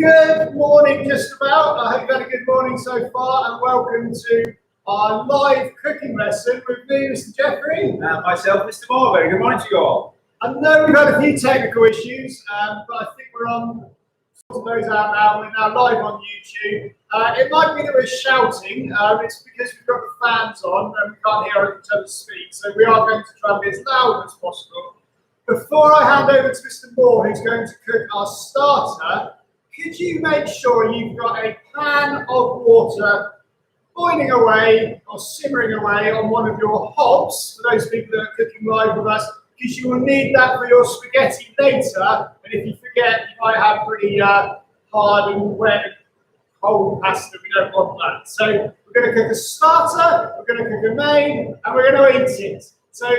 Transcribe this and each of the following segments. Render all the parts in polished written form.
Good morning, just about. I hope you've had a good morning so far, and welcome to our live cooking lesson with me, Mr. Jeffery. And myself, Mr. Moore. Very good morning to you all. I know we've had a few technical issues, but I think we're on those out now. We're now live on YouTube. It might be that we're shouting. It's because we've got the fans on and we can't hear each other speak. So we are going to try and be as loud as possible. Before I hand over to Mr. Moore, who's going to cook our starter, could you make sure you've got a pan of water boiling away or simmering away on one of your hobs, for those people that are cooking live with us, because you will need that for your spaghetti later, and if you forget, you might have pretty hard and wet, cold pasta. We don't want that. So we're going to cook a starter, we're going to cook a main, and we're going to eat it. So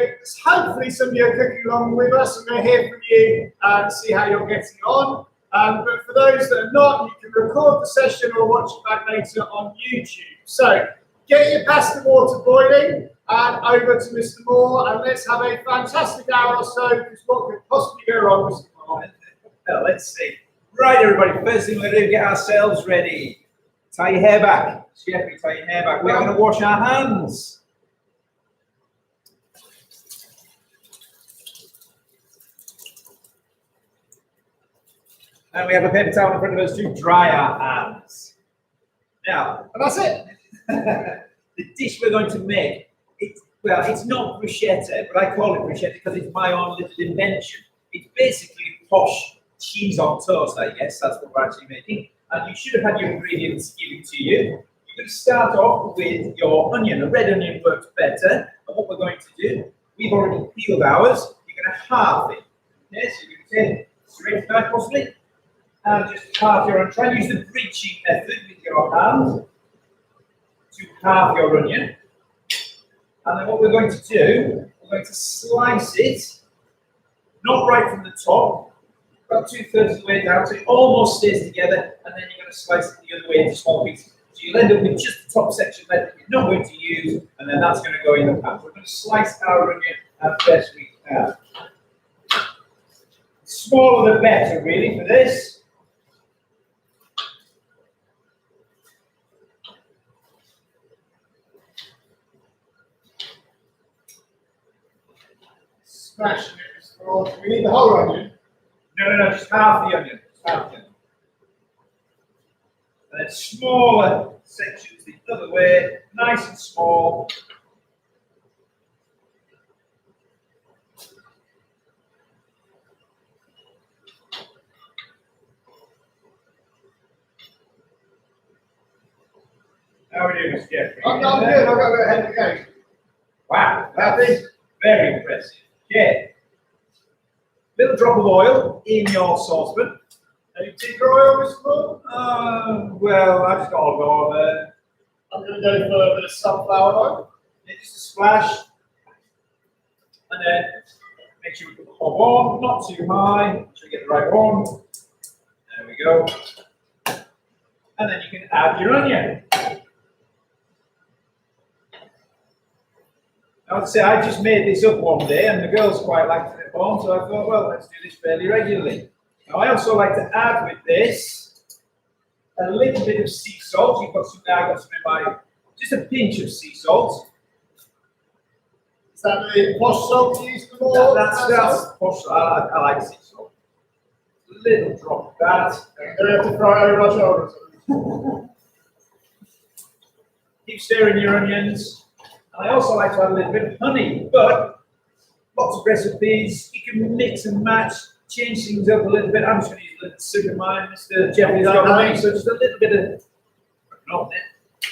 hopefully some of you are cooking along with us. I'm going to hear from you and see how you're getting on. But for those that are not, you can record the session or watch it back later on YouTube. So get your pasta water boiling and over to Mr. Moore, and let's have a fantastic hour or so, because what could possibly go wrong, Mr. Moore? Well, let's see. Right, everybody, first thing we're going to do, get ourselves ready. Tie your hair back. Jeffrey, tie your hair back. We're going to wash our hands. And we have a paper towel in front of us to dry our hands. Now, And that's it. the dish we're going to make, it's not bruschetta, but I call it bruschetta because it's my own little invention. It's basically posh cheese on toast, I guess. That's what we're actually making. And you should have had your ingredients given to you. You're going to start off with your onion. A red onion works better. And what we're going to do, we've already peeled ours. You're going to halve it. Okay, so you're going to take straight knife possibly. And just halve your onion. Try and use the breaching method with your hand to halve your onion. And then what we're going to do, we're going to slice it, not right from the top, about 2/3 of the way down, so it almost stays together, and then you're going to slice it the other way into small pieces. So you'll end up with just the top section that you're not going to use, and then that's going to go in the pan. So we're going to slice our onion as best we can. The smaller the better, really, for this. Smashing it, Mr. Moore. We need the whole onion. No, just half the onion. Just half the onion. And then smaller sections the other way, nice and small. How are we doing, Mr. Jeffrey? I'm good. I've got to go ahead and go. Wow, that's very impressive. Okay. Little drop of oil in your saucepan. Any tinker oil, Mr. Moore? Well, I just got olive oil there. I'm going to go for a bit of sunflower oil. Yeah, just a splash. And then make sure we put the hob on, not too high. Make sure we get the right one. There we go. And then you can add your onion. I would say I just made this up one day and the girls quite liked it at home, so I thought, well, let's do this fairly regularly. Now, I also like to add with this a little bit of sea salt. You've got some now, I've got some in my, just a pinch of sea salt. Is that the posh salt you use for more? That's posh salt. I like sea salt. A little drop of that. Do we have to fry it over our shoulders? Keep stirring your onions. I also like to add a little bit of honey, but lots of recipes, you can mix and match, change things up a little bit. I'm just going to use a little sip of mine, Mr. Jeffery's got honey, so just a little bit of,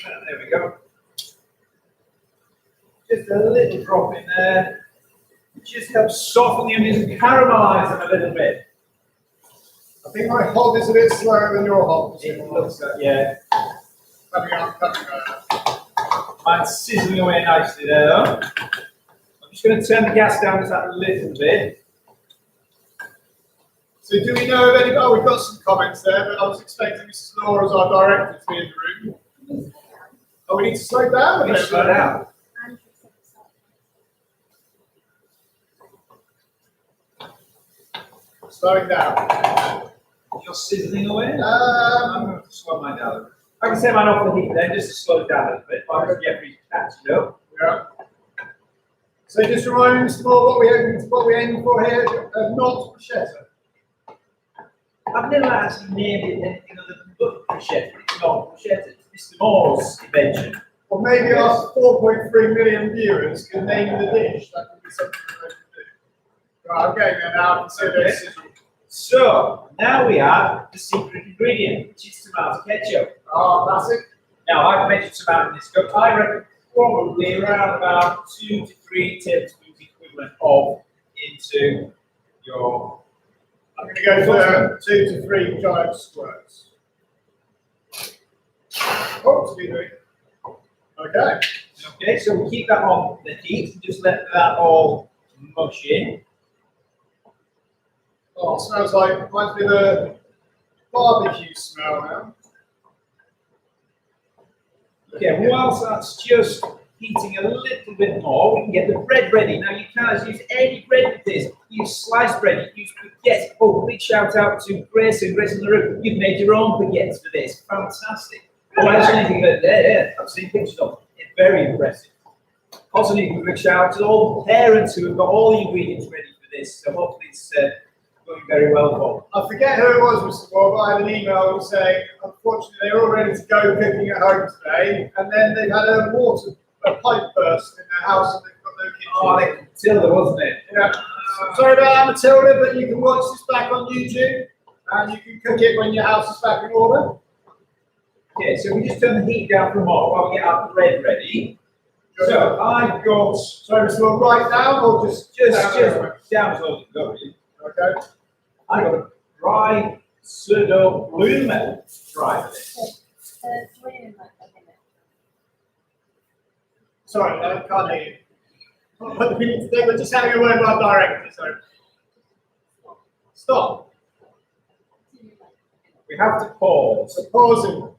there we go. Just a little drop in there. It just helps soften the onions and caramelize them a little bit. I think my hob is a bit slower than your hob. It looks like, yeah. Coming up. Mine's sizzling away nicely there, though. I'm just going to turn the gas down just a little bit. So do we know of any? Oh, we've got some comments there, but I was expecting Mrs. Laura as our director to be in the room. Oh, we need to slow down a bit. Slow down. Slowing down. you're sizzling away. I'm Um, going to slow mine down. I can set mine off the heat then, just to slow it down a little bit. Like Jeffery's catching up. yeah. So just remind us more what we aiming for here, not bruschetta. I've never actually named it anything other than bruschetta. It's not bruschetta. It's Mr. Moore's invention. Or maybe our 4.3 million viewers can name the dish. That could be something that they can do. Right, I'm getting there now. I can see this. So now we have the secret ingredient, which is tomato ketchup. Oh, classic. Now I've measured some out in this cup. I reckon probably around about 2 to 3 tablespoons equivalent of into your. I'm going to go for 2 to 3 giant squirts. Oh, excuse me. Okay. Okay, so we keep that on the heat and just let that all mush in. Oh, smells like, reminds me of the barbecue smell now. Okay, whilst that's just heating a little bit more, we can get the bread ready. Now you can't use any bread with this. Use sliced bread, you use baguettes. Oh, big shout out to Grace and Grace and LaRue. You've made your own baguettes for this. Fantastic. Oh, I actually think that there, I've seen pictures of it. It's very impressive. Also need a big shout out to all the parents who have got all the ingredients ready for this. So hopefully it's going very well for them. I forget who it was, Mr. Moore, but I had an email saying, unfortunately, they're all ready to go cooking at home today, and then they've had a pipe burst in their house, and they've got no kitchen. Oh, Matilda, wasn't it? Yeah. Sorry about that, Matilda, but you can watch this back on YouTube, and you can cook it when your house is back in order. Okay, so we just turn the heat down for a moment while we get our bread ready. So I've got. Sorry, Mr. Moore, right down, or just Just down? down as low as it goes, really. Okay. I've got a dry pseudo bloomer dry this. Sorry, I can't hear you. We're just having a word with our director, so. Stop. We have to pause. So pausing.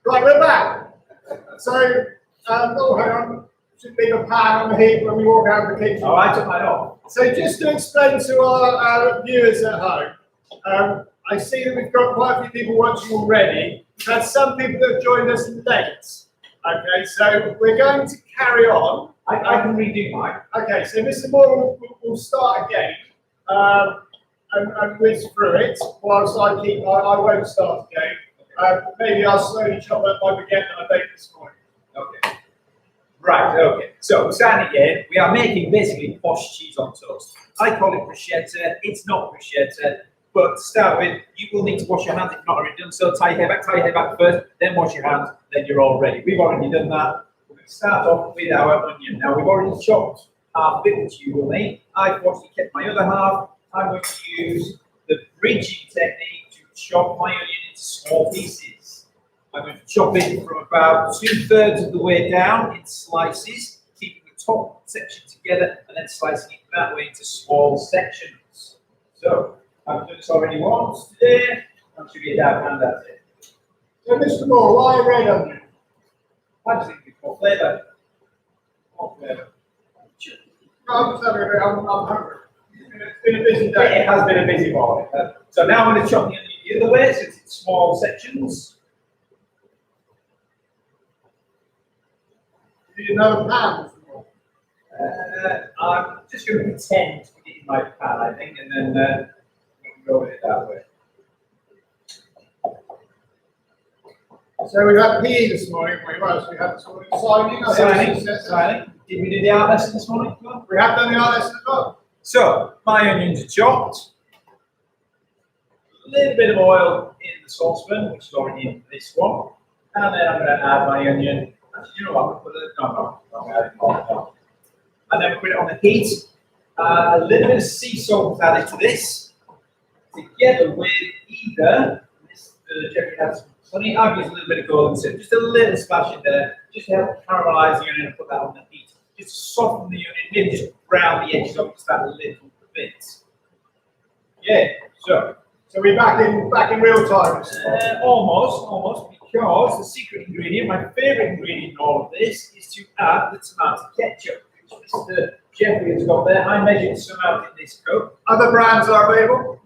Right, we're back. So, oh, hang on. Should leave a pan on the heat when we walk out of the kitchen. Oh, I took mine off. So, just to explain to our viewers at home, I see that we've got quite a few people watching already. We've had some people that have joined us late. Okay, so we're going to carry on. I can redo mine. Okay, so Mr. Moore will start again and whiz through it whilst I won't start again. Maybe I'll slowly chop up my baguette that I baked this morning. Okay. Right, okay. So we're starting again. We are making basically posh cheese on toast. I call it bruschetta. It's not bruschetta. But to start with, you will need to wash your hands if not already done so. Tie your hair back first, then wash your hands, then you're all ready. We've already done that. We're going to start off with our onion. Now we've already chopped half of it, which you will need. I've obviously kept my other half. I'm going to use the bridging technique to chop my onion into small pieces. I'm going to chop it from about 2/3 of the way down in slices, keeping the top section together and then slicing it that way into small sections. So I've done this already once today. That should be a dab hand at it. So, Mr. Moore, why red onion? I just think it's more flavour. More flavour. I'm just having a bit, I'm hungry. It's been a busy day. It has been a busy morning. So now I'm going to chop the onion the other way, so it's in small sections. You need another pan, Mr. Moore. I'm just going to pretend to put it in my pan, I think, and then we can go with it that way. So we've had PE this morning, we had this morning signing. Did we do the art lesson this morning? We have done the art lesson as well. So, my onions are chopped. A little bit of oil in the saucepan, which is already in this one. And then I'm going to add my onion. Actually, you know what? I'm going to put it, no, I'm going to add it more. No. And then we put it on the heat. A little bit of sea salt added to this, together with either, Jeffery has some honey, I've used a little bit of golden syrup, just a little splash in there, just to help caramelize the onion and put that on the heat. Just soften the onion, maybe just brown the edges of just that little bit. Yeah, so we're back in real time. almost, because the secret ingredient, my favourite ingredient in all of this, is to add the tomato ketchup, which Mr. Jeffery has got there. I measured some out in this cup. Other brands are available.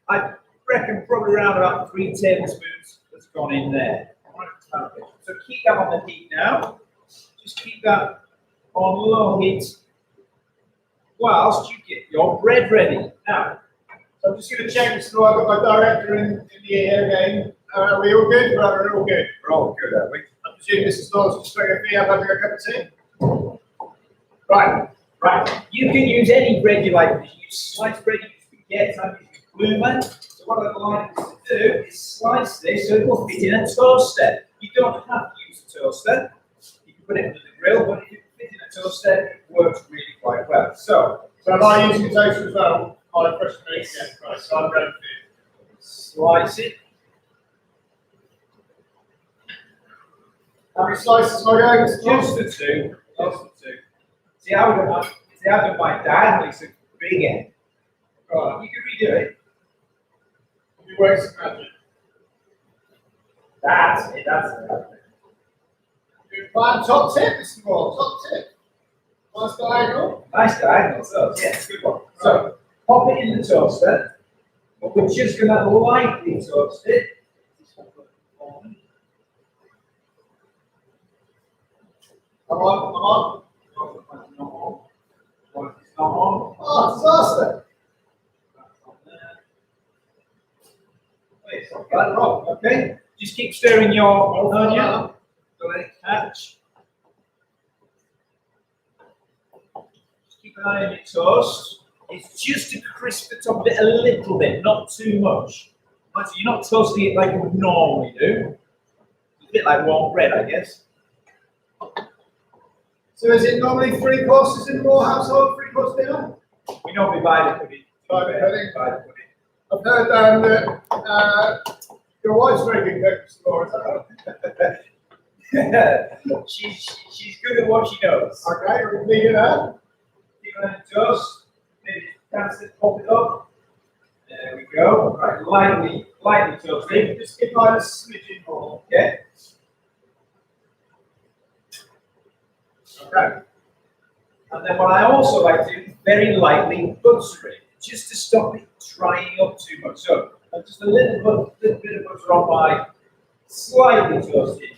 I reckon probably around about 3 tablespoons that's gone in there. So keep that on the heat now. Just keep that on low heat whilst you get your bread ready. Now, so I'm just going to check this through. I've got my director in the air again. Are we all good? We're all good. we're all good, are we? I'm presuming this is Lawrence just bringing me up having a cup of tea. Right. You can use any bread you like. You can use sliced bread, you can use baguette, I'm using bloomer. So what I'd like us to do is slice this so it will fit in a toaster. You don't have to use a toaster. You can put it under the grill, but if you fit in a toaster, it works really quite well. So am I using a toaster as well? I fresh made, yeah, right. So I'm ready for it. Slice it. How many slices am I going to? Just the two. See how did my dad makes a big end. Oh, you can redo it. You waste magic. That's it. Good plan. Top tip, Mr. Moore. Top tip. Nice diagonal. Nice diagonal. So yeah, good one. So pop it in the toaster. But we're just gonna lightly toast it. Come on. It's not on. Oh, disaster. Wait, so got it wrong. Okay. Just keep stirring your onion. So let it catch. Just keep an eye on your toast. It's just to crisp the top of it a little bit, not too much. So you're not toasting it like you would normally do. It's a bit like warm bread, I guess. So is it normally 3 courses in the Moore household, 3-course dinner? We normally buy the pudding. Buy the pudding. I've heard that your wife's very good cook, Mr. Moore, is that right? She's good at what she knows. Okay, we'll leave it there. Keep it on the toast. Maybe dance it, pop it up. There we go. Right, lightly toasted. Just give mine a smidgen more. Okay. Okay. And then what I also like to do is very lightly butter it, just to stop it drying up too much. So just a little bit of butter on my slightly toasted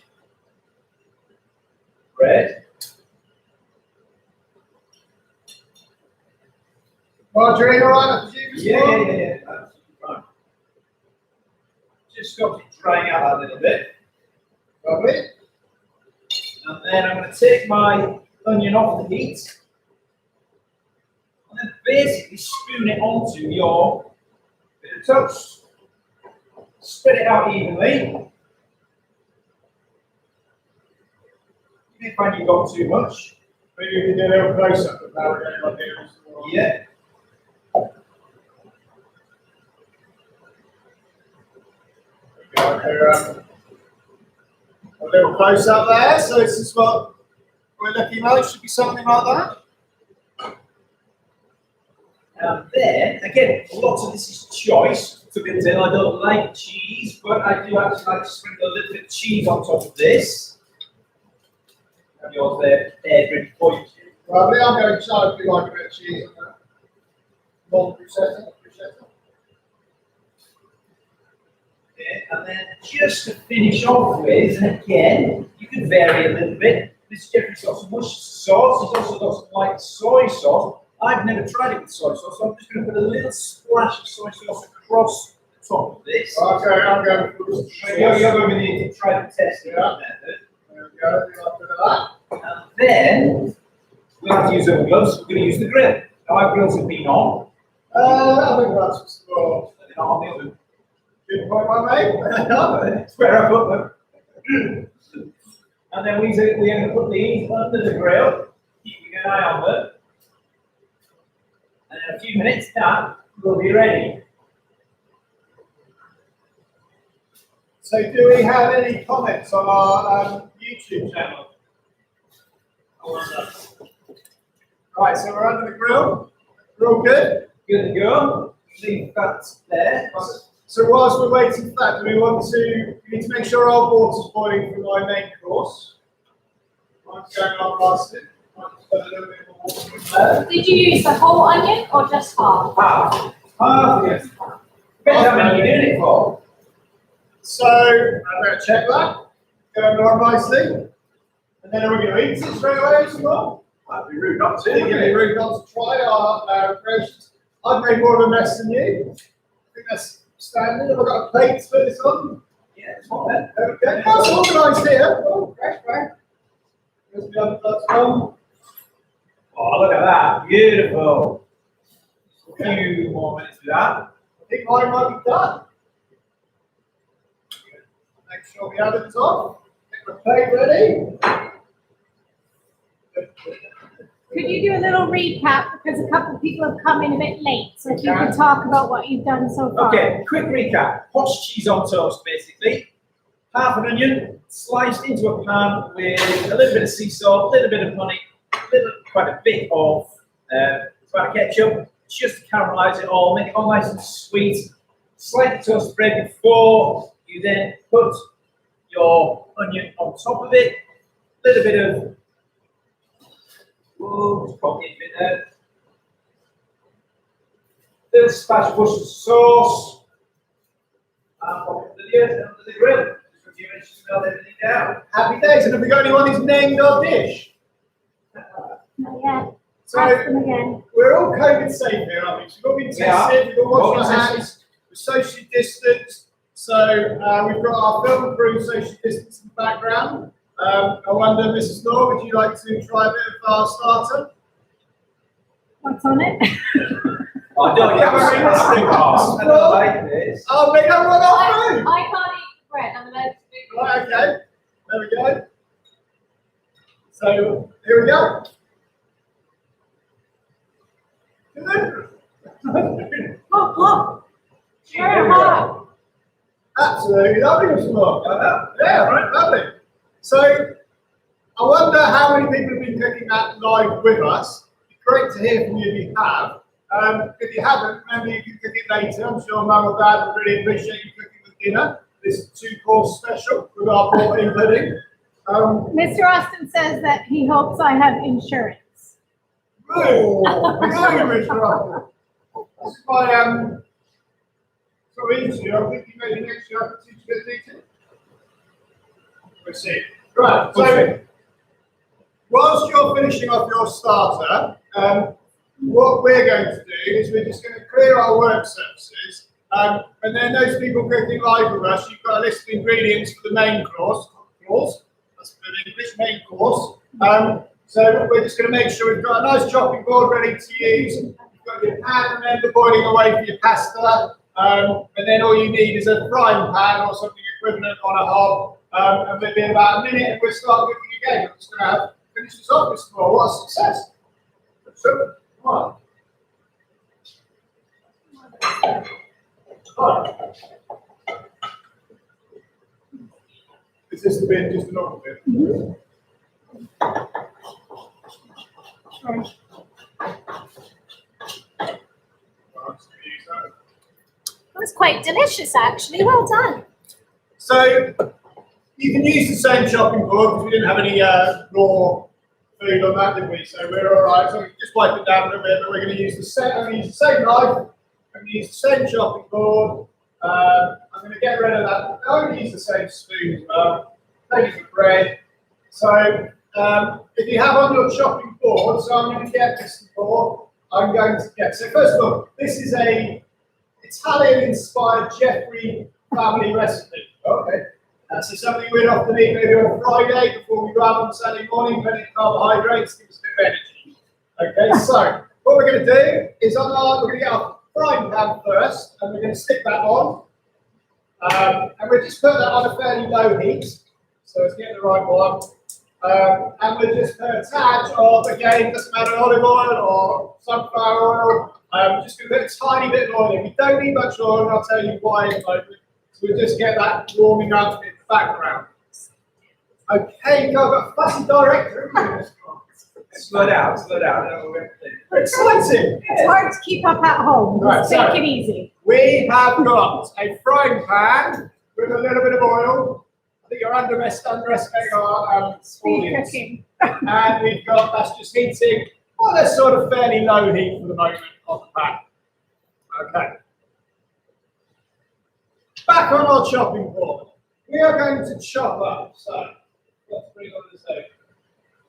bread. Margarine, all right, I presume? Yeah. Absolutely fine. Just stops it drying out a little bit. Lovely. And then I'm going to take my onion off the heat and then basically spoon it onto your bit of toast. Spread it out evenly. You may find you've got too much. Maybe we can do a little close-up of how we're going on here. Yeah. A little close up there, so this is what we're looking like. Should be something like that. And then, again, lots of this is choice. To be honest, I don't like cheese, but I do actually like to sprinkle a little bit of cheese on top of this. Have yours there, ready for you. Lovely, I'm going to try to do like a bit of cheese on that. Non-bruschetta. And then just to finish off with, and again, you can vary a little bit. This Jeffery's got some mush sauce, he's also got some light soy sauce. I've never tried it with soy sauce, so I'm just going to put a little splash of soy sauce across the top of this. Okay, I'm going to put some You're going to need to try to test it out method. There we go, do a bit of that. And then, we have to use oven gloves, we're going to use the grill. Now, our grills have been on. I think that's more. They're not on the oven. Good point, my mate. That's where I put them. And then we're going to put these under the grill, keeping an eye on them. And in a few minutes, that will be ready. So, do we have any comments on our YouTube channel? Right, so we're under the grill. We're all good? Good to go. Leave that there. So whilst we're waiting for that, we need to make sure our water's boiling for my main course. I'm going on roasting. Put a little bit more water in there. Did you use the whole onion or just half? Half. Half, yes. Depends how many you're doing it for. So I'm going to check that. Going on nicely. And then are we going to eat it straight away as well? That'd be rude not to. It'd be rude not to try our creations. I've made more of a mess than you. I think that's standard. Have I got a plate to put this on? Yeah, it's not there. Okay, that's organised here. Oh, fresh, fresh. There's the other first one. Oh, look at that. Beautiful. A few more minutes with that. I think mine might be done. Make sure the oven's on. Get the plate ready. Could you do a little recap because a couple of people have come in a bit late, so if you could talk about what you've done so far. Okay, quick recap. Posh cheese on toast, basically. Half an onion sliced into a pan with a little bit of sea salt, a little bit of honey, quite a bit of tomato ketchup, just to caramelize it all, make it all nice and sweet. Slightly toasted bread before you then put your onion on top of it. A little bit of just pop it in a bit there. Little splash of Worcestershire sauce. And pop it under the grill. Just for a few minutes to melt everything down. Happy days. And have we got anyone who's named our dish? Not yet. So Ask them again. we're all COVID safe here, aren't we? So we've all been tested, we've all washed our hands, we're socially distanced. So we've got our film crew socially distanced in the background. I wonder, Mrs. Law, would you like to try a bit of our starter? What's on it? I don't have a ring I don't like this. Oh, we don't run off through. I can't eat bread. I'm allergic to Right, okay. There we go. So here we go. Very hot. Absolutely lovely, Mr. Law. Yeah, right, lovely. So I wonder how many people have been cooking that live with us. It'd be great to hear from you if you have. If you haven't, maybe you can cook it later. I'm sure Mum or Dad would really appreciate you cooking the dinner. This 2-course special with our pork pudding. Mr. Austin says that he hopes I have insurance. Oh, Mr. Russell. This is my sort of interview. I'm thinking maybe next year I could teach you a bit of eating. We'll see. Right, so whilst you're finishing off your starter, what we're going to do is we're just going to clear our work surfaces. And then those people cooking live with us, you've got a list of ingredients for the main course. That's the English main course. So we're just going to make sure we've got a nice chopping board ready to use. You've got your pan and then boiling away for your pasta. And then all you need is a frying pan or something equivalent on a hob. And maybe in about a minute and we'll start cooking again. I'm just going to finish this off, Mr. Moore. What a success. So, come on. Right. Is this the bit, just the normal bit? Mm-hmm. It was quite delicious, actually. Well done. So you can use the same chopping board because we didn't have any raw food on that, did we? So we're all right. So we can just wipe it down a little bit, but we're going to use the same. I'm going to use the same knife. I'm going to use the same chopping board. I'm going to get rid of that. I'm going to use the same spoon as well. Thank you for bread. So if you have on your chopping board, so I'm going to get this board. I'm going to get. So first of all, this is a Italian-inspired Jeffery family recipe. Okay. So something we'd often eat maybe on Friday before we go out on Saturday morning, plenty of carbohydrates, give us a bit of energy. Okay, so what we're going to do is we're going to get our frying pan first, and we're going to stick that on. And we'll just put that on a fairly low heat. So let's get the right one. And we'll just put a touch of, again, doesn't matter, olive oil or sunflower oil. Just going to put a tiny bit of oil in. We don't need much oil, and I'll tell you why in a moment. So we'll just get that warming up in the background. Okay, go, I've got a fussy director. Slow down, slow down. We're exciting. It's hard to keep up at home. Right, Just so take it easy. we have got a frying pan with a little bit of oil. I think you're underestimating our Speed audience. cooking. And we've got, that's just heating, well, that's sort of fairly low heat for the moment on the pan. Okay. Back on our chopping board. We are going to chop up, so let's bring on this over.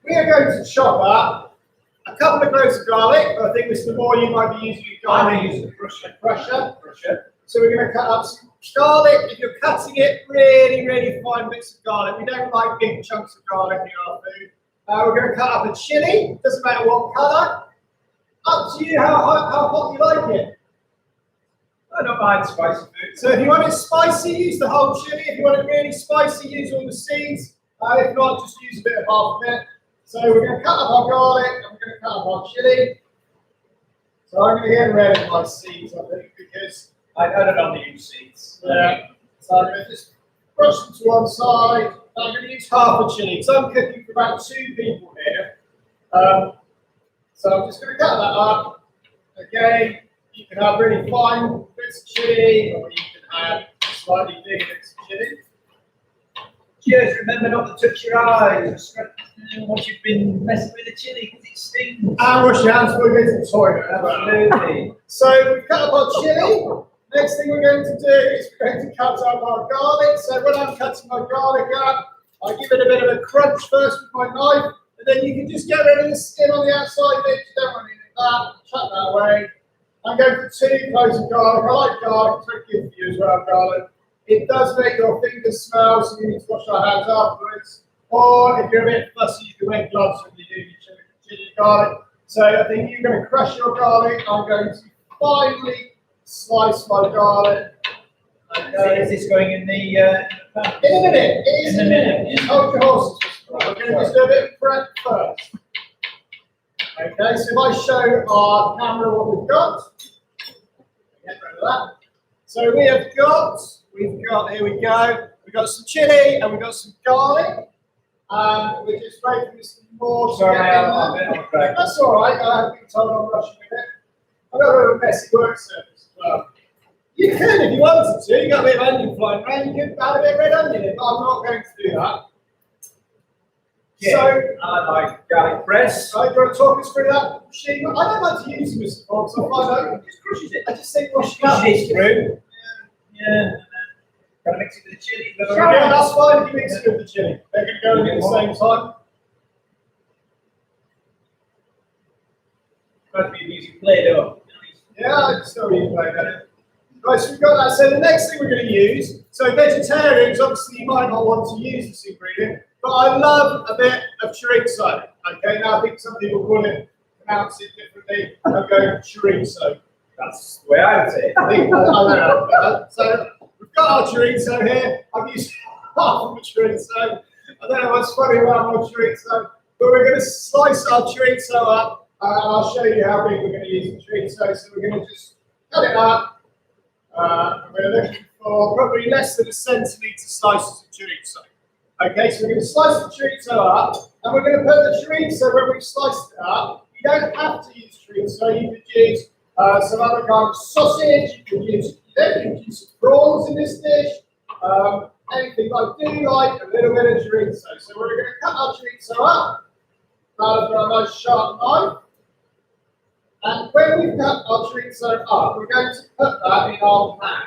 We are going to chop up a couple of cloves of garlic. I think Mr. Moore, you might be using garlic. I'm using crusher. So we're going to cut up some garlic. If you're cutting it, really, really fine bits of garlic. We don't like big chunks of garlic in our food. We're going to cut up a chili. Doesn't matter what colour. Up to you how hot you like it. I don't mind spicy food. So if you want it spicy, use the whole chili. If you want it really spicy, use all the seeds. If not, just use a bit of half of it. So we're going to cut up our garlic and we're going to cut up our chili. So I'm going to get rid of my seeds, I think, because I don't normally use seeds. yeah. So I'm going to just brush them to one side. I'm going to use half a chili. So I'm cooking for about 2 people here. So I'm just going to cut that up. Again, you can have really fine bits of chili, or you can have slightly bigger bits of chili. Just remember not to touch your eyes once you've been messing with the chili because it stings. And wash your hands before you go to the toilet. Absolutely. So we've cut up our chili. Next thing we're going to do is we're going to cut up our garlic. So when I'm cutting my garlic up, I give it a bit of a crunch first with my knife, and then you can just get rid of the skin on the outside bit. You don't want anything like that. Chuck that away. I'm going for 2 cloves of garlic. I like garlic. It's very good for you as well, garlic. It does make your fingers smell, so you need to wash our hands afterwards. Or if you're a bit fussy, you can wear gloves when you do your chili garlic. So I think you're going to crush your garlic. I'm going to finely slice my garlic. Okay. Is this going in the pan? In a minute. It is In a minute. Just hold your horses. We're going to just do a bit of prep first. Okay, so if I show our camera what we've got, get rid of that. So we've got, here we go, we've got some chili and we've got some garlic. We're just waiting for some more to Sorry, get in there. okay. That's all right, I've been told I'm rushing a bit. I've got a bit of a messy work surface as well. You could if you wanted to, you got a bit of onion flying around, you could add a bit of red onion in, but I'm not going to do that. Yeah, So, I like garlic press. so do you want to talk us through that machine? I don't like to use them, Mr. Fox. I find out Just crushes it. I just think wash Push this it. through. Yeah. Gotta mix it with the chili. Yeah, that's fine if you mix it with the chili. They're going to go in at the same time. Got to be using Play-Doh. Yeah, I still use that. Right, so we've got that. So the next thing we're going to use, so vegetarians, obviously you might not want to use this ingredient, but I love a bit of chorizo. Okay, now I think some people pronounce it differently. I'll go chorizo. That's the way I would say it. I think, I don't know. So we've got our chorizo here. I've used half of the chorizo. I don't know what's funny about my chorizo, but we're going to slice our chorizo up, and I'll show you how big we're going to use the chorizo. So we're going to just cut it up. We're looking for probably less than a centimetre slices of chorizo. Okay, so we're going to slice the chorizo up, and we're going to put the chorizo where we've sliced it up. You don't have to use chorizo, you could use some other kind of sausage, you could use some prawns in this dish, anything. I do like a little bit of chorizo. So we're going to cut our chorizo up, with a nice sharp knife. And when we've cut our chorizo up, we're going to put that in our pan.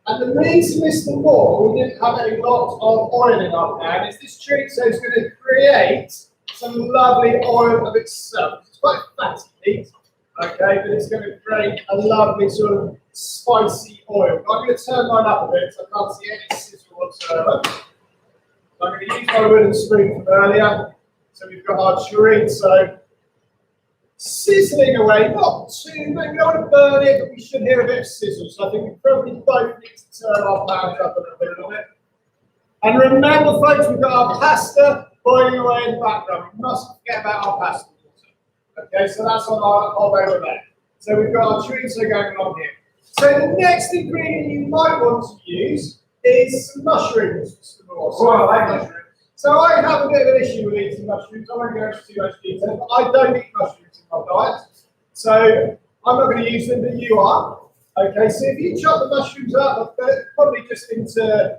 And the reason, Mr. Moore, we didn't have a lot of oil in our pan is this chorizo is going to create some lovely oil of itself. It's quite fatty meat, okay, but it's going to create a lovely sort of spicy oil. I'm going to turn mine up a bit so I can't see any sizzle whatsoever. So I'm going to use my wooden spoon from earlier. So we've got our chorizo sizzling away, not too much. We don't want to burn it, but we should hear a bit of sizzle. So I think we probably both need to turn our pans up a little bit. And remember, folks, we've got our pasta boiling away in the background. We mustn't forget about our pasta water. Okay, so that's on our hob over there. So we've got our chorizo going on here. So the next ingredient you might want to use is some mushrooms. So I like mushrooms. So I have a bit of an issue with eating mushrooms. I won't go into too much detail, but I don't eat mushrooms in my diet. So I'm not going to use them, but you are. Okay, so if you chop the mushrooms up, probably just into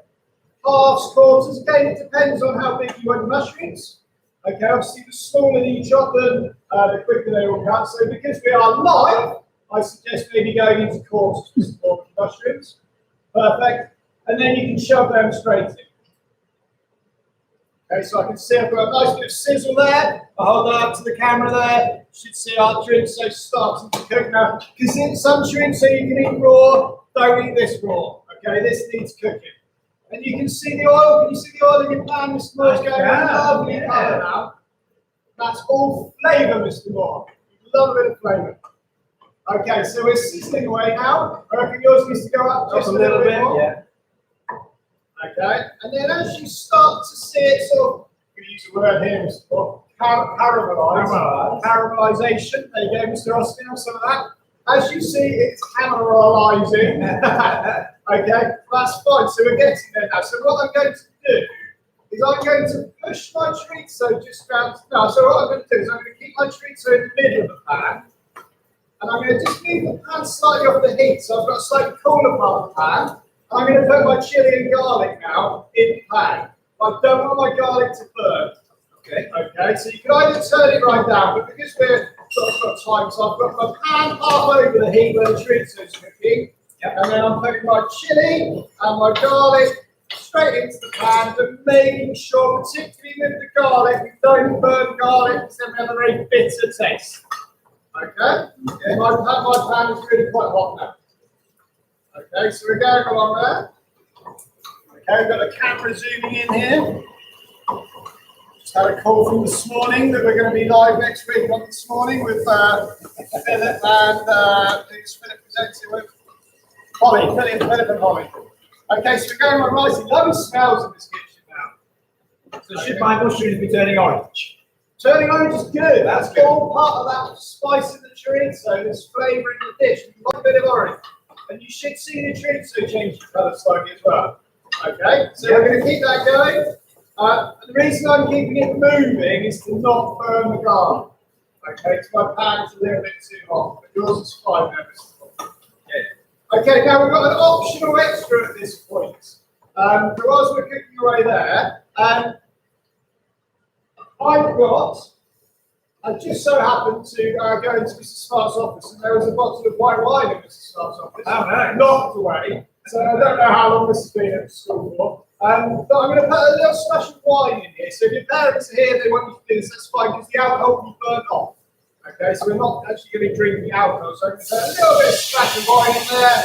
halves, quarters. Again, it depends on how big you want the mushrooms. Okay, obviously the smaller you chop them, the quicker they will cut. So because we are live, I suggest maybe going into quarters for some more mushrooms. Perfect. And then you can shove them straight in. Okay, so I can see I've got a nice bit of sizzle there. I hold that up to the camera there. You should see our chorizo starting to cook now. Because in some chorizo you can eat raw, don't eat this raw. Okay, this needs cooking. And you can see the oil. Can you see the oil in your pan, Mr. Moore? It's going lovely colour now. That's all flavour, Mr. Moore. Love a bit of flavour. Okay, so we're sizzling away now. I reckon yours needs to go up just a little bit more. Yeah. Okay, and then as you start to see it sort of, I'm going to use a word here, Mr. Moore, caramelization. There you go, Mr. Austin, have some of that. As you see, it's caramelizing. Okay, that's fine. So we're getting there now. So what I'm going to do is I'm going to push my chorizo just round now. So what I'm going to do is I'm going to keep my chorizo in the middle of the pan. And I'm going to just move the pan slightly off the heat. So I've got a slightly cooler part of the pan. I'm going to put my chili and garlic now in the pan. I don't want my garlic to burn. Okay. Okay, so you can either turn it right down, but because we're sort of got time, so I've got my pan half over the heat where the chorizo is cooking. Yep. And then I'm putting my chili and my garlic straight into the pan, but making sure, particularly with the garlic, we don't burn garlic because then we have a very bitter taste. Okay? Yeah, my pan is really quite hot now. Okay, so we're going along there. Okay, we've got the camera zooming in here. Just had a call from this morning that we're going to be live next week on this morning with Philip and who's Philip presenting with? Holly, Philip and Holly. Okay, so we're going on rising. Lovely smells in this kitchen now. So should my mushrooms be turning orange? Turning orange is good. That's all part of that spice in the chorizo, this flavour in the dish. You want a bit of orange. And you should see the chorizo change colour slightly as well. Okay, so we're going to keep that going. And the reason I'm keeping it moving is to not burn the garlic. Okay, because my pan is a little bit too hot, but yours is fine now, Mr. Paul. Yeah. Okay, now we've got an optional extra at this point. But whilst we're cooking away there, I just so happened to go into Mr. Smart's office, and there was a bottle of white wine in Mr. Smart's office. Oh, no. Knocked away. So I don't know how long this has been at school for. But I'm going to put a little splash of wine in here. So if your parents are here, they want you to do this, that's fine, because the alcohol will be burnt off. Okay, so we're not actually going to be drinking alcohol. So I'm going to put a little bit of splash of wine in there.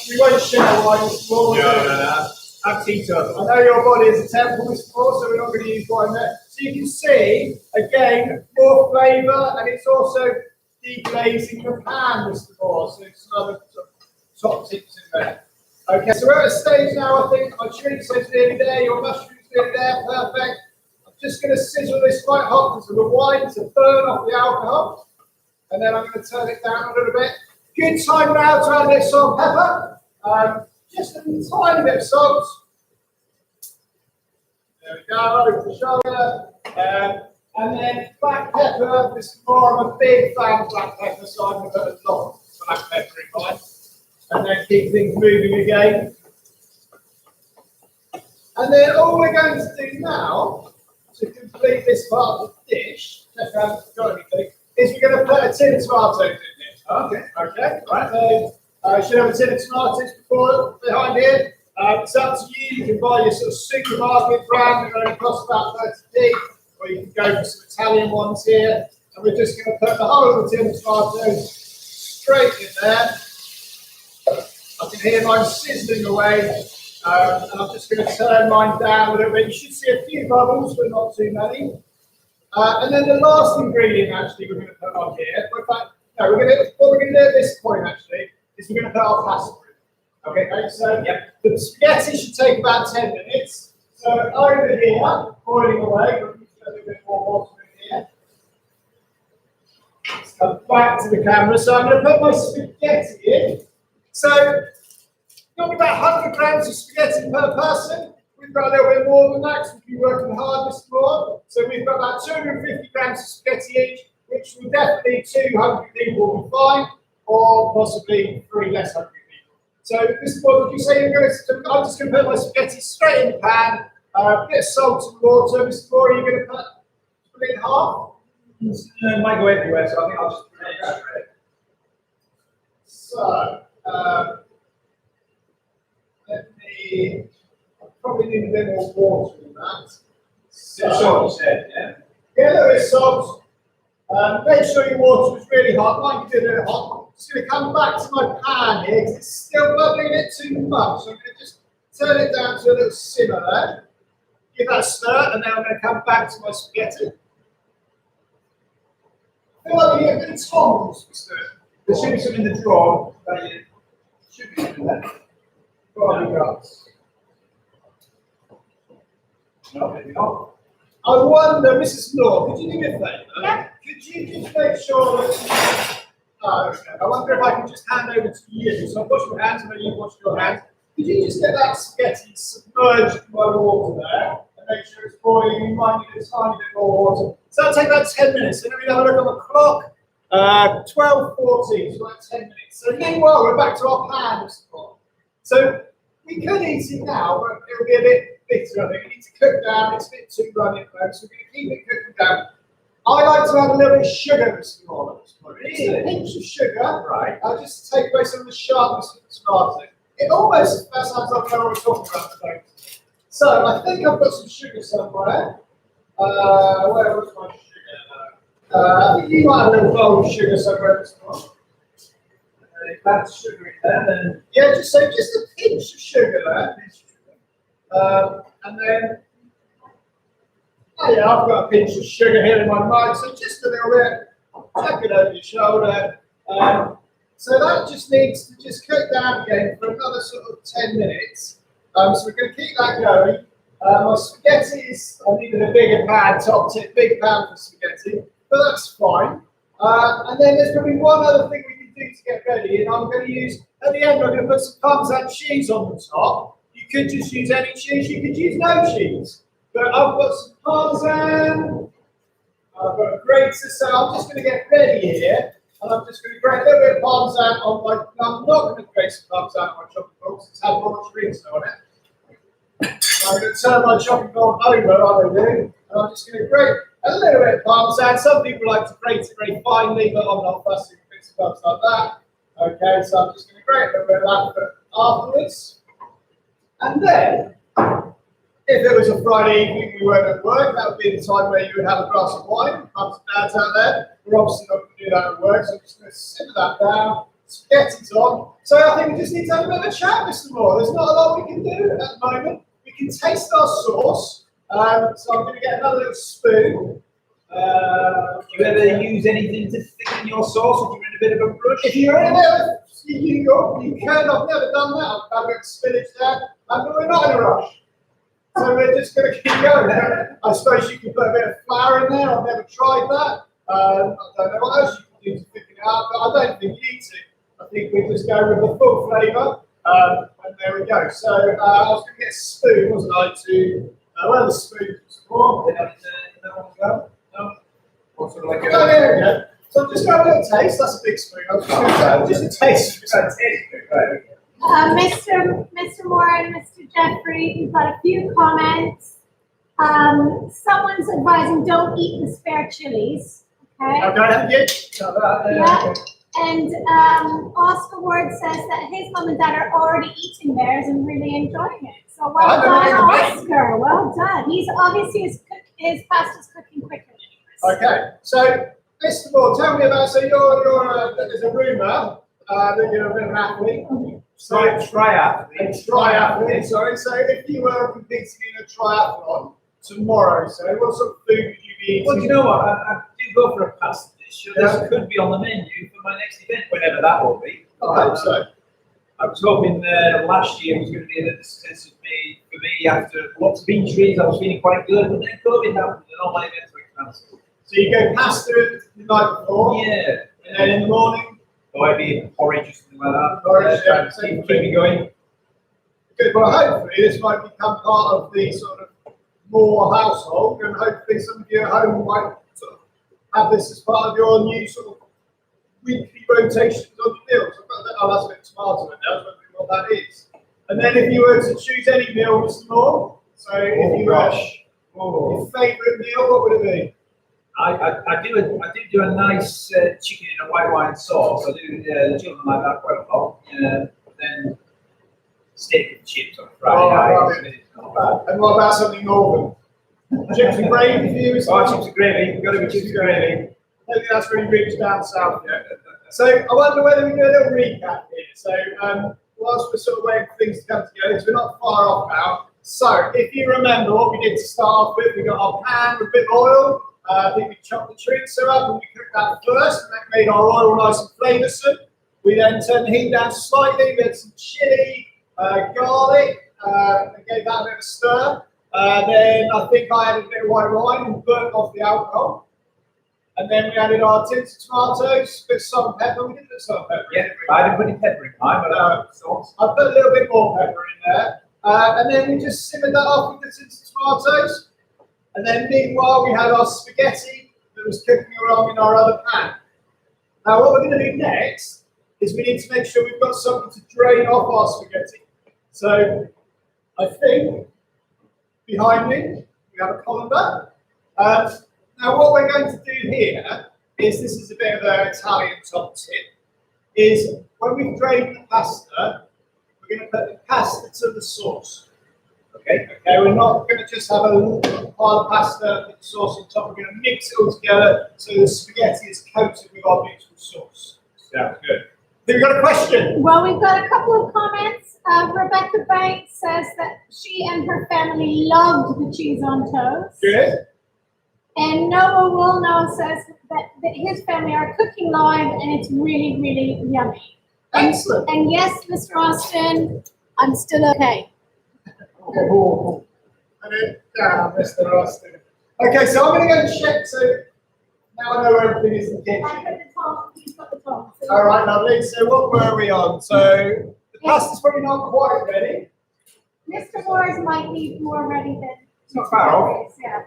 We won't share wine this morning. No. I'm teetotal. I know your body is a temple, Mr. Paul, so we're not going to use wine there. So you can see, again, more flavour, and it's also deglazing the pan, Mr. Paul. So it's another top tips in there. Okay, so we're at a stage now, I think. My chorizo's nearly there, your mushroom's nearly there, perfect. I'm just going to sizzle this quite hot because of the wine to burn off the alcohol. And then I'm going to turn it down a little bit. Good time now to add a bit of salt and pepper. Just a tiny bit of salt. There we go, over the shoulder. And then black pepper. This is more, I'm a big fan of black pepper, so I'm going to put a lot of black pepper in mine. And then keep things moving again. And then all we're going to do now, to complete this part of the dish, check out if you've got anything, is we're going to put a tin of tomatoes in here. Okay, right. So, you should have a tin of tomatoes behind here. It's up to you. You can buy your sort of supermarket brand. They're only cost about 30p, or you can go for some Italian ones here. And we're just going to put the whole of the tin of tomatoes straight in there. I can hear mine sizzling away, and I'm just going to turn mine down a little bit. You should see a few bubbles, but not too many. And then the last ingredient actually we're going to put on here. In fact, no, what we're going to do at this point actually is we're going to put our pasta in. Okay, so the spaghetti should take about 10 minutes. So over here, boiling away, we're going to put a little bit more water in here. Let's come back to the camera. So I'm going to put my spaghetti in. So got about 100 grams of spaghetti per person. We've got a little bit more than that because we've been working hard this morning. So we've got about 250 grams of spaghetti each, which will definitely 200 people will be fine, or possibly 3 less hungry people. So Mr. Moore, did you say you're going to, I'm just going to put my spaghetti straight in the pan, a bit of salt and water. Mr. Moore, are you going to put it in half? It might go everywhere, so I think I'll just put it straight. So, I probably need a bit more water than that. So, Salt, you said, yeah? Yeah, a little bit of salt. Make sure your water is really hot. Mine can be a bit hot. I'm just going to come back to my pan here because it's still bubbling a bit too much. So I'm going to just turn it down to a little simmer there. Give that a stir, and then I'm going to come back to my spaghetti. I feel like we get a bit of tongs for stir. There should be some in the drawer. Should be in there. Probably got. No, maybe not. I wonder, Mrs. Law, could you do me a favour? Yeah. Could you just make sure that okay. I wonder if I can just hand over to you. So I'll wash your hands and then you wash your hands. Could you just get that spaghetti submerged in my water there and make sure it's boiling? You might need a tiny bit more water. So that'll take about 10 minutes. So let me have a look on the clock. 12:40, so about 10 minutes. So meanwhile, we're back to our pan, Mr. Law. So we could eat it now, but it'll be a bit bitter, I think. We need to cook down. It's a bit too runny at the moment, so we're going to keep it cooking down. I like to add a little bit of sugar, Mr. Moore. Just a pinch of sugar, Right. just to take away some of the sharpness of the tomato. It almost sounds like I know what we're talking about today. So I think I've got some sugar somewhere. Where was my sugar? I think you might have a little bowl of sugar somewhere, Mr. Moore. That's sugar in there, then. Yeah, just a pinch of sugar there. And then, oh yeah, I've got a pinch of sugar here in my mug, so just a little bit. Chuck it over your shoulder. So that just needs to just cook down again for another sort of 10 minutes. So we're going to keep that going. My spaghetti is, I needed a bigger pan, top tip, big pan for spaghetti, but that's fine. And then there's going to be one other thing we can do to get ready, and I'm going to use, at the end, I'm going to put some Parmesan cheese on the top. You could just use any cheese, you could use no cheese. But I've got some Parmesan, I've got a grater, so I'm just going to get ready here. And I'm just going to grate a little bit of Parmesan on my, I'm not going to grate some Parmesan on my chopping board because it's had more drinks on it. So I'm going to turn my chopping board over, I do, and I'm just going to grate a little bit of Parmesan. Some people like to grate it very finely, but I'm not fussy with bits of stuff like that. Okay, so I'm just going to grate a little bit of that afterwards. And then, if it was a Friday evening, we weren't at work, that would be the time where you would have a glass of wine. Mums and dads out there, we're obviously not going to do that at work, so I'm just going to simmer that down, spaghetti's on. So I think we just need to have a bit of a chat, Mr. Moore. There's not a lot we can do at the moment. We can taste our sauce. So I'm going to get another little spoon. Do you ever use anything to thicken your sauce, or do you in a bit of a rush? If you're in there, you can. I've never done that. I've got a bit of spinach there, but we're not in a rush. So we're just going to keep going. I suppose you can put a bit of flour in there. I've never tried that. I don't know what else you can do to thicken it up, but I don't think you need to. I think we just go with the full flavour, and there we go. So I was going to get a spoon, wasn't I, to, where the spoon was for? No. Or sort of like Oh, there we go. So I'm just going to have a little taste. That's a big spoon. I was just a taste. Mr. Moore and Mr. Jeffrey, we've got a few comments. Someone's advising don't eat the spare chilies. Okay. Okay, Yeah. And Oscar Ward says that his mom and dad are already eating theirs and really enjoying it. So well done, Oscar. Well done. He's obviously his pasta's cooking quicker. Okay. So, Mr. Moore, tell me about. So there's a rumour that you're a bit of an athlete. Triathlete. Sorry. So if you were competing in a triathlon tomorrow, so what sort of food would you be Well, eating? you know what? I do go for a pasta dish. So this could be on the menu for my next event, whenever that will be. I hope so. I was hoping last year was going to be a success of me, for me after lots of injuries. I was feeling quite good, but then COVID happened and all my events were cancelled. So you go pasta the night before, Yeah. and then in the morning, Or maybe porridge or something like that. Porridge, yeah. Trying to keep me going. good. Well, hopefully this might become part of the sort of more household, and hopefully some of you at home might sort of have this as part of your new sort of weekly rotations of your meals. Oh, that's a bit of tomato in there. I was wondering what that is. And then if you were to choose any meal, Mr. Moore, so if you were your favourite meal, what would it be? I do a nice chicken in a white wine sauce. I do the children like that quite a lot. Then steak and chips on Friday night. It's not bad. And what about something northern? Chips and gravy for you? Oh, chips and gravy. Got to be chips and gravy. I don't think that's really reached down south yet. So I wonder whether we do a little recap here. So whilst we're sort of waiting for things to come together, because we're not far off now. So if you remember what we did to start off with, we got our pan with a bit of oil. I think we chopped the chorizo up and we cooked that first, and that made our oil nice and flavoursome. We then turned the heat down slightly, we had some chilli, garlic, and gave that a bit of a stir. Then I think I added a bit of white wine and burnt off the alcohol. And then we added our tins of tomatoes, a bit of salt and pepper. We did put salt and pepper. Yeah, I didn't put any pepper in mine, but sauce. I put a little bit more pepper in there. And then we just simmered that off with the tins of tomatoes. And then meanwhile, we had our spaghetti that was cooking along in our other pan. Now, what we're going to do next is we need to make sure we've got something to drain off our spaghetti. So I think behind me, we have a colander. Now, what we're going to do here is, this is a bit of an Italian top tip, is when we've drained the pasta, we're going to put the pasta to the sauce. Okay, we're not going to just have a pile of pasta, put the sauce on top. We're going to mix it all together so the spaghetti is coated with our beautiful sauce. Sounds good. Have you got a question? Well, we've got a couple of comments. Rebecca Banks says that she and her family loved the cheese on toast. Good. And Noah Wilno says that his family are cooking live and it's really, really yummy. Excellent. And yes, Mr. Austin, I'm still okay. Oh, and then down, Mr. Austin. Okay, so I'm going to go and check. So now I know where everything is in the kitchen. I put the top, he's got the top. All right, lovely. So what were we on? So the pasta's probably not quite ready. Mr. Moore's might be more ready than. It's not far off. Yeah.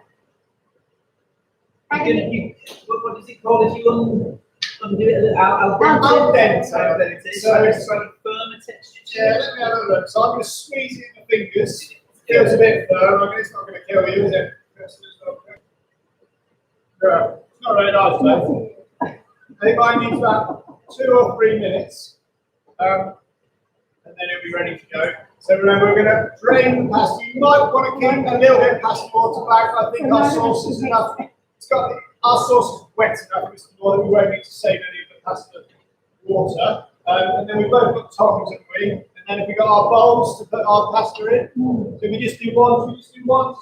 What is it called if you undo it? Al dente. So it's sort of firmer texture. Yeah, let me have a look. So I'm going to squeeze it in the fingers. Feels a bit firm. I mean, it's not going to kill you, is it? Yeah, it's not very nice, though. I think mine needs about 2 or 3 minutes. And then it'll be ready to go. So remember, we're going to drain the pasta. You might want to keep a little bit of pasta water back. I think our sauce is enough. Our sauce is wet enough, Mr. Moore, that we won't need to save any of the pasta water. And then we've both got tongs, haven't we? And then if we've got our bowls to put our pasta in. So if we just do one, to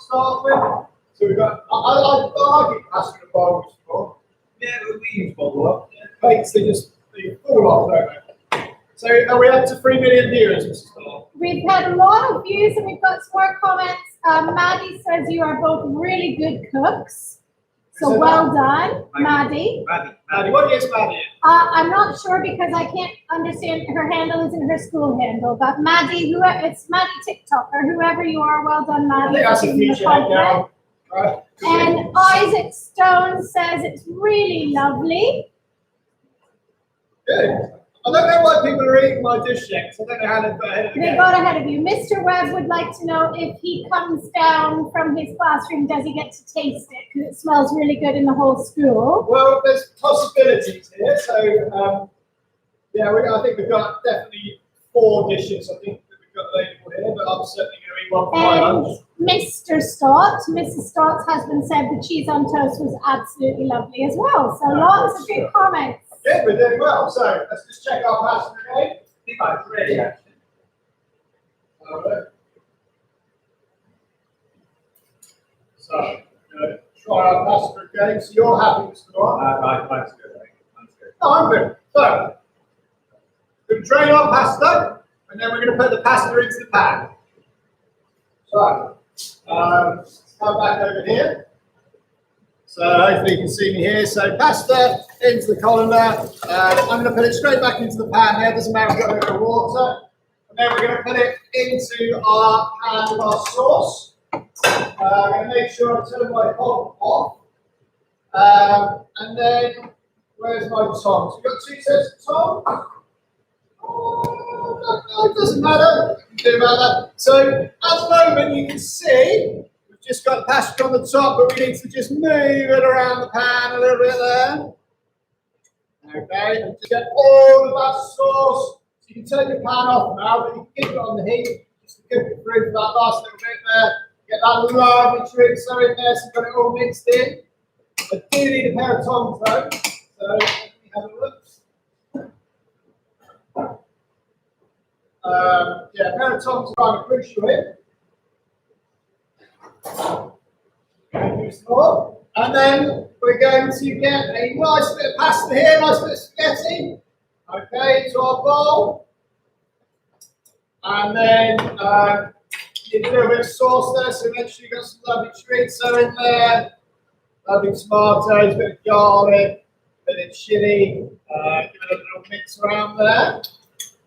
start with. So we've got, I think pasta in a bowl before. Yeah, we use bowl up. Plates, they fall off, don't they? So are we up to 3 million viewers, Mrs. Moore? We've had a lot of views and we've got some more comments. Maddie says you are both really good cooks. So well done, Maddie. Maddie, what is Maddie? I'm not sure because I can't understand, her handle isn't her school handle, but Maddie, it's Maddie TikTok or whoever you are, well done, Maddie. I think that's a feature now. And Isaac Stone says it's really lovely. Good. I don't know why people are eating my dish yet, because I don't know how they got ahead of the They game. got ahead of you. Mr. Webb would like to know if he comes down from his classroom, does he get to taste it? Because it smells really good in the whole school. Well, there's possibilities here. So, yeah, I think we've got definitely 4 dishes, I think, that we've got available here, but I'm certainly going to eat one for my lunch. Mr. Stott, Mrs. Stott's husband said the cheese on toast was absolutely lovely as well. So lots of good comments. Good, we're doing well. So let's just check our pasta again. I think it's ready, actually. So, try our pasta again. So you're happy, Mr. Moore? Mine's good, right? Mine's good. Oh, I'm good. So, we're going to drain our pasta, and then we're going to put the pasta into the pan. So, come back over here. So hopefully you can see me here. So pasta into the colander. I'm going to put it straight back into the pan here. Doesn't matter if we've got a bit of water. And then we're going to put it into our pan with our sauce. I'm going to make sure I turn my hob off. And then, where's my tongs? We've got 2 sets of tongs. Oh, it doesn't matter. You can do about that. So at the moment you can see we've just got pasta on the top, but we need to just move it around the pan a little bit there. Okay, and just get all of that sauce. So you can turn your pan off now, but you can keep it on the heat just to cook it through for that last little bit there. Get that lovely chorizo in there, so you've got it all mixed in. I do need a pair of tongs though, so let me have a look. Yeah, a pair of tongs are kind of crucial here. And then we're going to get a nice bit of pasta here, nice bit of spaghetti. Okay, into our bowl. And then need a little bit of sauce there, so make sure you've got some lovely chorizo in there, lovely tomatoes, a bit of garlic, a bit of chili. Give it a little mix around there.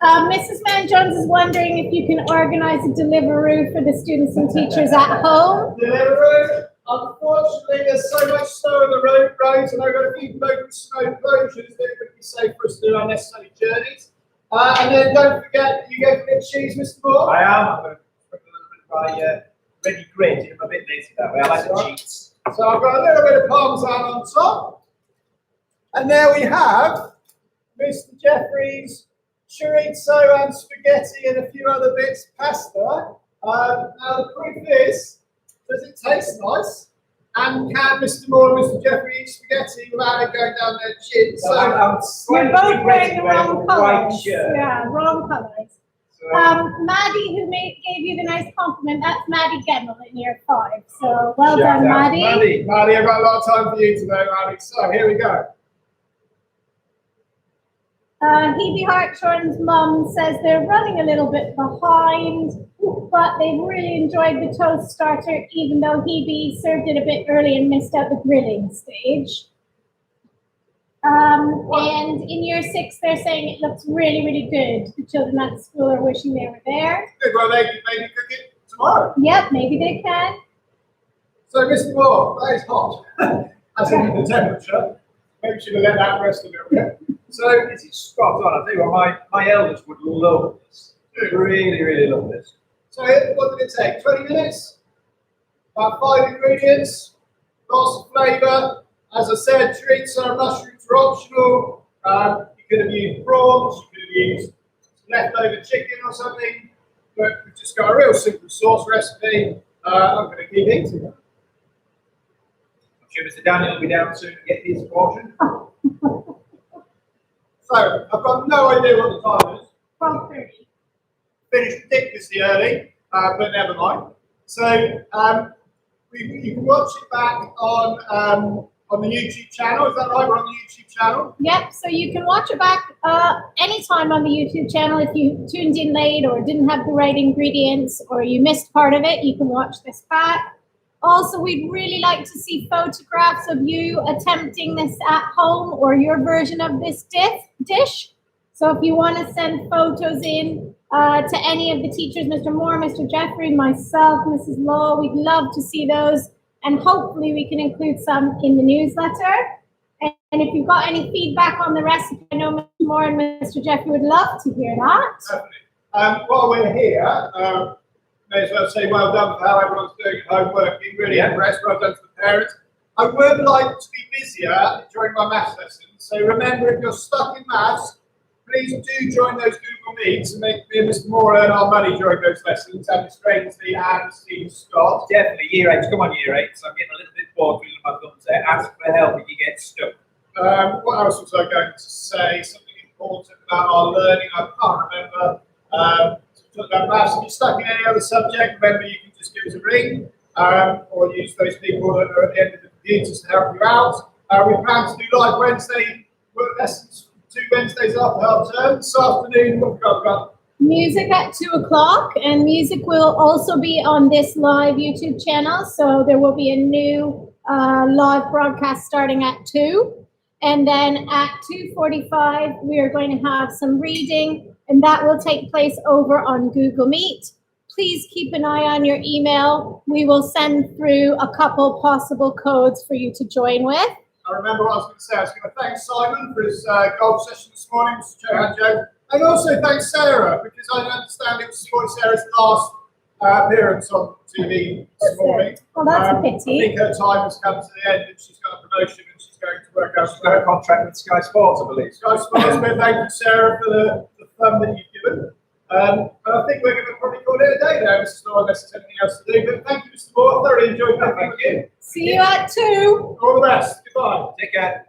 Mrs. Mann-Jones is wondering if you can organize a Deliveroo for the students and teachers at home. Deliveroo. Unfortunately, there's so much snow on the roads, and I've got a few local snow closures that it wouldn't be safe for us to do unnecessary journeys. And then don't forget, you go for the cheese, Mr. Moore. I am. I'm going to put a little bit of my ready grated. I'm a bit lazy that way. I like the cheese. So I've got a little bit of parmesan on top. And there we have Mr. Jeffrey's chorizo and spaghetti and a few other bits of pasta. Now the proof is, does it taste nice? And can Mr. Moore and Mr. Jeffrey eat spaghetti without it going down their chin? So We're both wearing the wrong colours. Yeah, wrong colours. Maddie, who gave you the nice compliment, that's Maddie Gemmel in year 5. So well done, Maddie. Maddie, I've got a lot of time for you today, Maddie. So here we go. Hebe Hartshorn's mum says they're running a little bit behind, but they really enjoyed the toast starter, even though Hebe served it a bit early and missed out the grilling stage. And in year 6, they're saying it looks really, really good. The children at school are wishing they were there. Good, well, they can maybe cook it tomorrow. Yep, maybe they can. So, Mr. Moore, that is hot. That's in the temperature. Maybe we should have let that rest a little bit. So this is spot on. I tell you what, my eldest would love this. Really, really love this. So what did it take? 20 minutes? About 5 ingredients. Lots of flavour. As I said, chorizo and mushrooms are optional. You could have used prawns. You could have used leftover chicken or something. But we've just got a real simple sauce recipe. I'm going to keep eating it. I'm sure Mr. Daniel will be down soon to get his portion. So, I've got no idea what the time is. 12:30. Finished ridiculously early, but never mind. So, you can watch it back on the YouTube channel. Is that right? We're on the YouTube channel? Yep, so you can watch it back anytime on the YouTube channel. If you tuned in late or didn't have the right ingredients or you missed part of it, you can watch this back. Also, we'd really like to see photographs of you attempting this at home or your version of this dish. So if you want to send photos in to any of the teachers, Mr. Moore, Mr. Jeffrey, myself, Mrs. Law, we'd love to see those. And hopefully we can include some in the newsletter. And if you've got any feedback on the recipe, I know Mr. Moore and Mr. Jeffrey would love to hear that. Definitely. While we're here, may as well say well done for how everyone's doing at home working. Really impressed. Well done to the parents. I would like to be busier during my maths lessons. So remember, if you're stuck in maths, please do join those Google Meets and make me and Mr. Moore earn our money during those lessons. And Mr. Ainsley and Stephen Scott. Definitely, year 8. Come on, year 8. So I'm getting a little bit bored with my thumbs there. Ask for help if you get stuck. What else was I going to say? Something important about our learning. I can't remember. Talk about maths. If you're stuck in any other subject, remember you can just give us a ring or use those people that are at the end of the here just to help you out. We plan to do live Wednesday work lessons 2 Wednesdays after half term. This afternoon, what have we got? Music at 2 o'clock, and music will also be on this live YouTube channel. So there will be a new live broadcast starting at 2. And then at 2:45, we are going to have some reading, and that will take place over on Google Meet. Please keep an eye on your email. We will send through a couple possible codes for you to join with. I remember what I was going to say. I was going to thank Simon for his golf session this morning, Mr. Johan Jones, and also thank Sarah, because I understand it was Sarah's last appearance on TV this morning. Well, that's a I pity. think her time has come to the end, and she's got a promotion, and she's going to work Her elsewhere. contract with Sky Sports, I believe. Sky Sports, but thank you, Sarah, for the fun that you've given. And I think we're going to probably call it a day now, Mrs. Moore, unless there's anything else to do. But thank you, Mr. Moore. I thoroughly enjoyed that. Thank you. See you at 2. All the best. Goodbye. Take care.